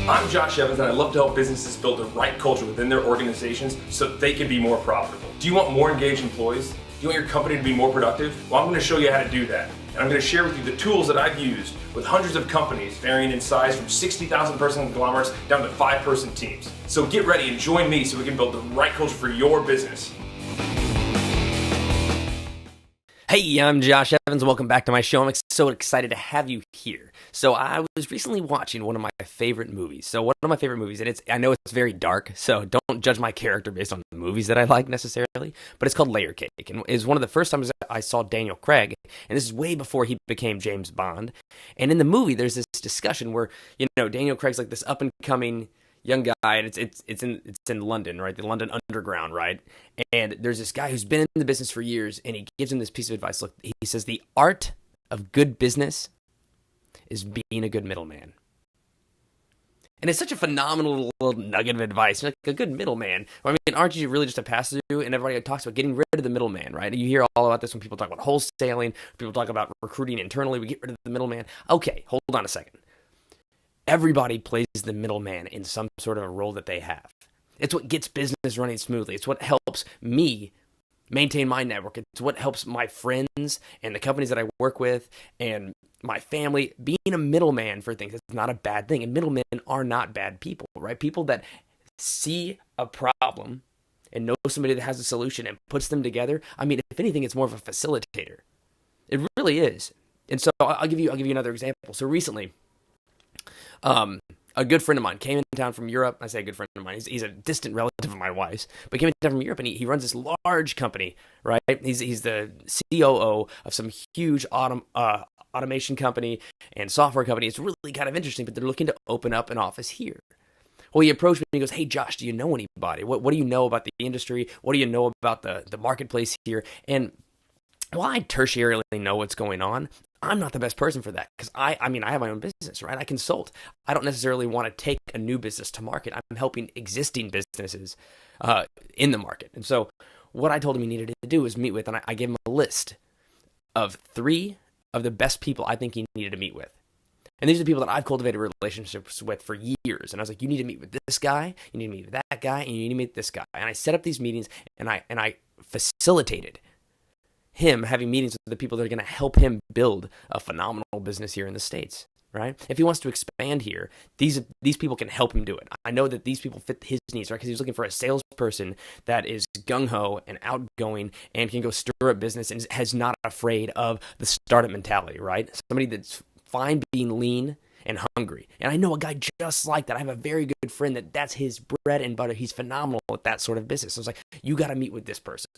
I'm Josh Evans, and I love to help businesses build the right culture within their organizations so they can be more profitable. Do you want more engaged employees? Do you want your company to be more productive? Well, I'm going to show you how to do that. And I'm going to share with you the tools that I've used with hundreds of companies varying in size from 60,000 person conglomerates down to 5-person teams. So get ready and join me so we can build the right culture for your business. Hey, I'm Josh Evans. Welcome back to my show. I'm so excited to have you here. So I was recently watching one of my favorite movies. So one of my favorite movies, and I know it's very dark, so don't judge my character based on the movies that I like necessarily, but it's called Layer Cake, and it's one of the first times I saw Daniel Craig, and this is way before he became James Bond. And in the movie, there's this discussion where, Daniel Craig's like this up-and-coming young guy, and it's in London, right? The London Underground, right? And there's this guy who's been in the business for years, and he gives him this piece of advice. Look, he says, the art of good business is being a good middleman. And it's such a phenomenal little nugget of advice. Like a good middleman. I mean, aren't you really just a pass-through? And everybody talks about getting rid of the middleman, right? You hear all about this when people talk about wholesaling, people talk about recruiting internally. We get rid of the middleman. Okay, hold on a second. Everybody plays the middleman in some sort of a role that they have. It's what gets business running smoothly. It's what helps me maintain my network. It's what helps my friends and the companies that I work with and my family. Being a middleman for things is not a bad thing. And middlemen are not bad people, right? People that see a problem and know somebody that has a solution and puts them together. I mean, if anything, it's more of a facilitator. It really is. And so I'll give you another example. So recently, a good friend of mine came in town from Europe. I say a good friend of mine. He's a distant relative of my wife's, but he came in town from Europe, and he runs this large company, right? He's the COO of some huge automation company and software company. It's really kind of interesting, but they're looking to open up an office here. Well, he approached me and he goes, "Hey, Josh, do you know anybody? What do you know about the industry? What do you know about the marketplace here?" And while I tertiarily know what's going on, I'm not the best person for that because I have my own business, right? I consult. I don't necessarily want to take a new business to market. I'm helping existing businesses in the market. And so what I told him he needed to do was meet with, and I gave him a list of 3 of the best people I think he needed to meet with. And these are the people that I've cultivated relationships with for years. And I was like, you need to meet with this guy, you need to meet with that guy, and you need to meet this guy. And I set up these meetings, and I facilitated him having meetings with the people that are going to help him build a phenomenal business here in the States, right? If he wants to expand here, these people can help him do it. I know that these people fit his needs, right? Because he's looking for a salesperson that is gung-ho and outgoing and can go stir up business and is not afraid of the startup mentality, right? Somebody that's fine being lean and hungry. And I know a guy just like that. I have a very good friend that's his bread and butter. He's phenomenal at that sort of business. So I was like, you got to meet with this person.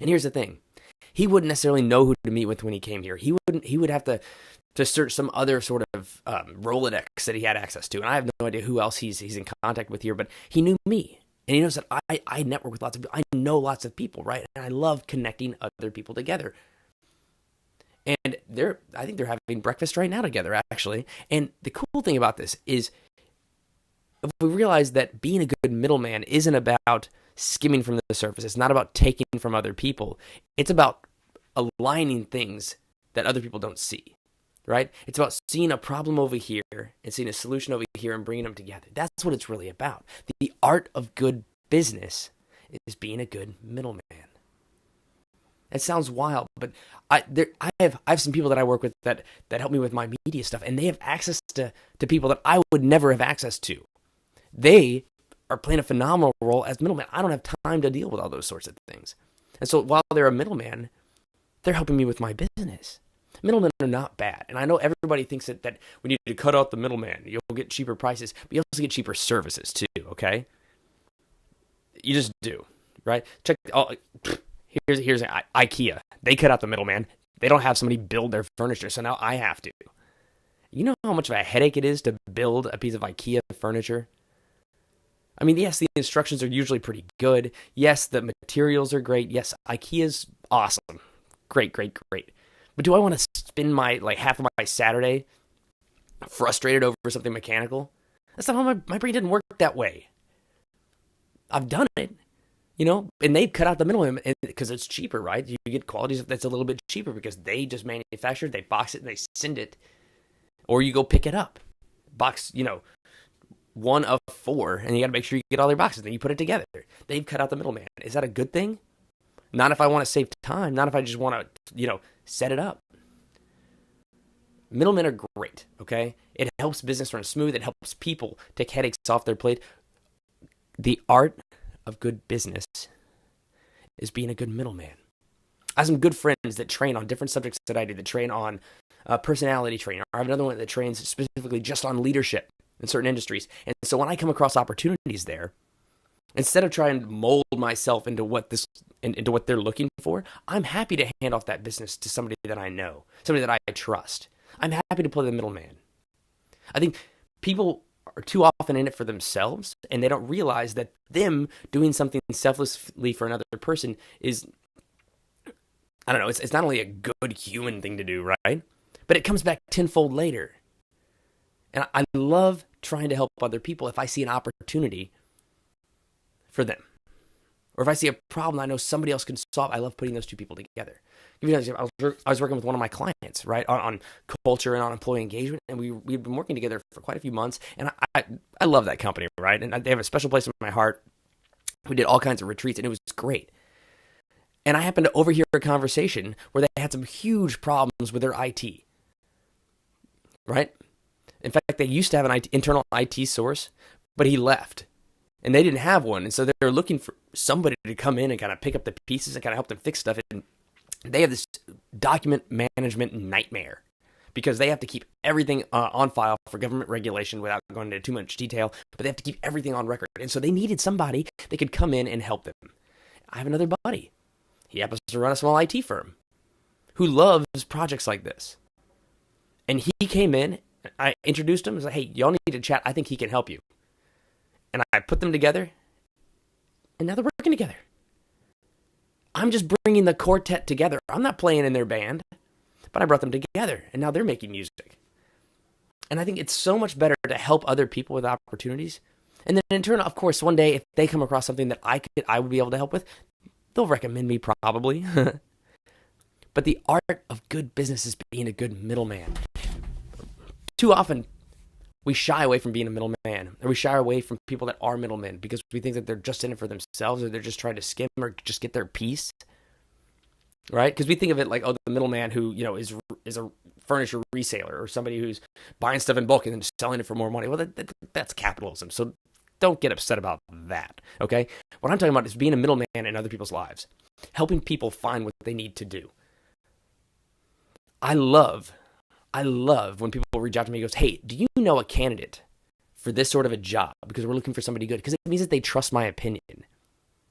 And here's the thing. He wouldn't necessarily know who to meet with when he came here. He would have to search some other sort of Rolodex that he had access to. And I have no idea who else he's in contact with here, but he knew me. And he knows that I network with lots of people. I know lots of people, right? And I love connecting other people together. And I think they're having breakfast right now together, actually. And the cool thing about this is if we realize that being a good middleman isn't about skimming from the surface. It's not about taking from other people. It's about aligning things that other people don't see, right? It's about seeing a problem over here and seeing a solution over here and bringing them together. That's what it's really about. The art of good business is being a good middleman. It sounds wild, but I have some people that I work with that help me with my media stuff, and they have access to people that I would never have access to. They are playing a phenomenal role as middlemen. I don't have time to deal with all those sorts of things. And so while they're a middleman, they're helping me with my business. Middlemen are not bad. And I know everybody thinks that we need to cut out the middleman. You'll get cheaper prices, but you also get cheaper services too, okay? You just do, right? Check, here's IKEA. They cut out the middleman. They don't have somebody build their furniture, so now I have to. You know how much of a headache it is to build a piece of IKEA furniture? I mean, yes, the instructions are usually pretty good. Yes, the materials are great. Yes, IKEA's awesome. Great. But do I want to spend half of my Saturday frustrated over something mechanical? That's not how my brain didn't work that way. I've done it, and they cut out the middleman because it's cheaper, right? You get quality that's a little bit cheaper because they just manufacture it, they box it, and they send it, or you go pick it up. Box, one of four, and you got to make sure you get all their boxes. Then you put it together. They've cut out the middleman. Is that a good thing? Not if I want to save time. Not if I just want to, set it up. Middlemen are great, okay? It helps business run smooth. It helps people take headaches off their plate. The art of good business is being a good middleman. I have some good friends that train on different subjects that I do, that train on personality training. I have another one that trains specifically just on leadership in certain industries. And so when I come across opportunities there, instead of trying to mold myself into what they're looking for, I'm happy to hand off that business to somebody that I know, somebody that I trust. I'm happy to play the middleman. I think people are too often in it for themselves, and they don't realize that them doing something selflessly for another person is, I don't know, it's not only a good human thing to do, right? But it comes back tenfold later. And I love trying to help other people if I see an opportunity for them. Or if I see a problem I know somebody else can solve, I love putting those two people together. Give you an example. I was working with one of my clients, right, on culture and on employee engagement, and we've been working together for quite a few months, and I love that company, right? And they have a special place in my heart. We did all kinds of retreats, and it was great. And I happened to overhear a conversation where they had some huge problems with their IT, right? In fact, they used to have an internal IT source, but he left. And they didn't have one. And so they're looking for somebody to come in and kind of pick up the pieces and kind of help them fix stuff. And they have this document management nightmare because they have to keep everything on file for government regulation without going into too much detail. But they have to keep everything on record. And so they needed somebody that could come in and help them. I have another buddy. He happens to run a small IT firm who loves projects like this. And he came in. I introduced him. I was like, hey, y'all need to chat. I think he can help you. And I put them together, and now they're working together. I'm just bringing the quartet together. I'm not playing in their band, but I brought them together, and now they're making music. And I think it's so much better to help other people with opportunities. And then in turn, of course, one day, if they come across something that I would be able to help with, they'll recommend me probably. But the art of good business is being a good middleman. Too often, we shy away from being a middleman, or we shy away from people that are middlemen because we think that they're just in it for themselves, or they're just trying to skim or just get their piece, right? Because we think of it like, oh, the middleman who is a furniture reseller or somebody who's buying stuff in bulk and then just selling it for more money. Well, that's capitalism. So don't get upset about that, okay? What I'm talking about is being a middleman in other people's lives, helping people find what they need to do. I love when people reach out to me and goes, hey, do you know a candidate for this sort of a job? Because we're looking for somebody good. Because it means that they trust my opinion.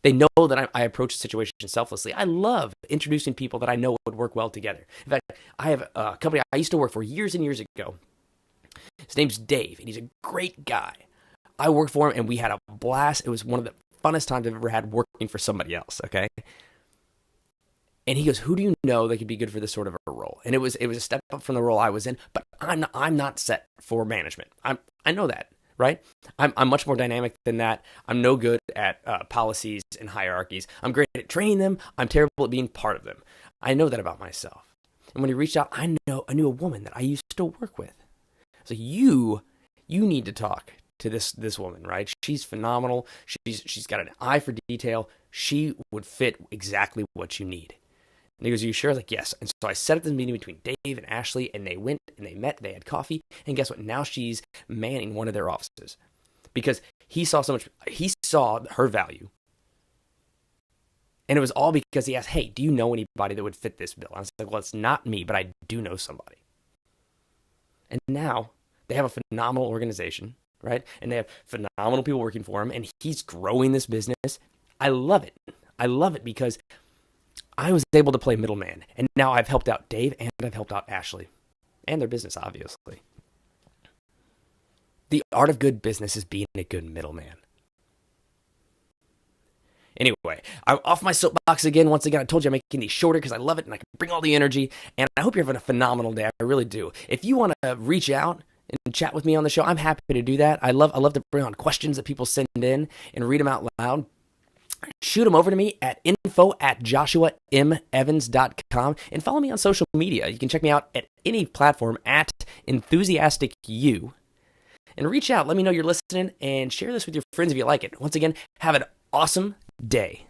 They know that I approach the situation selflessly. I love introducing people that I know would work well together. In fact, I have a company I used to work for years and years ago. His name's Dave, and he's a great guy. I worked for him, and we had a blast. It was one of the funnest times I've ever had working for somebody else, okay? And he goes, who do you know that could be good for this sort of a role? And it was a step up from the role I was in, but I'm not set for management. I know that, right? I'm much more dynamic than that. I'm no good at policies and hierarchies. I'm great at training them. I'm terrible at being part of them. I know that about myself. And when he reached out, I knew a woman that I used to work with. So you need to talk to this woman, right? She's phenomenal. She's got an eye for detail. She would fit exactly what you need. And he goes, are you sure? I was like, yes. And so I set up this meeting between Dave and Ashley, and they went and they met, they had coffee, and guess what? Now she's manning one of their offices because he saw her value. And it was all because he asked, hey, do you know anybody that would fit this bill? And I was like, well, it's not me, but I do know somebody. And now they have a phenomenal organization, right? And they have phenomenal people working for him, and he's growing this business. I love it. I love it because I was able to play middleman, and now I've helped out Dave and I've helped out Ashley and their business, obviously. The art of good business is being a good middleman. Anyway, I'm off my soapbox again. Once again, I told you I'm making these shorter because I love it and I can bring all the energy, and I hope you're having a phenomenal day. I really do. If you want to reach out and chat with me on the show, I'm happy to do that. I love to bring on questions that people send in and read them out loud. Shoot them over to me at info@joshuamevans.com and follow me on social media. You can check me out at any platform at EnthusiasticU. and reach out. Let me know you're listening and share this with your friends if you like it. Once again, have an awesome day.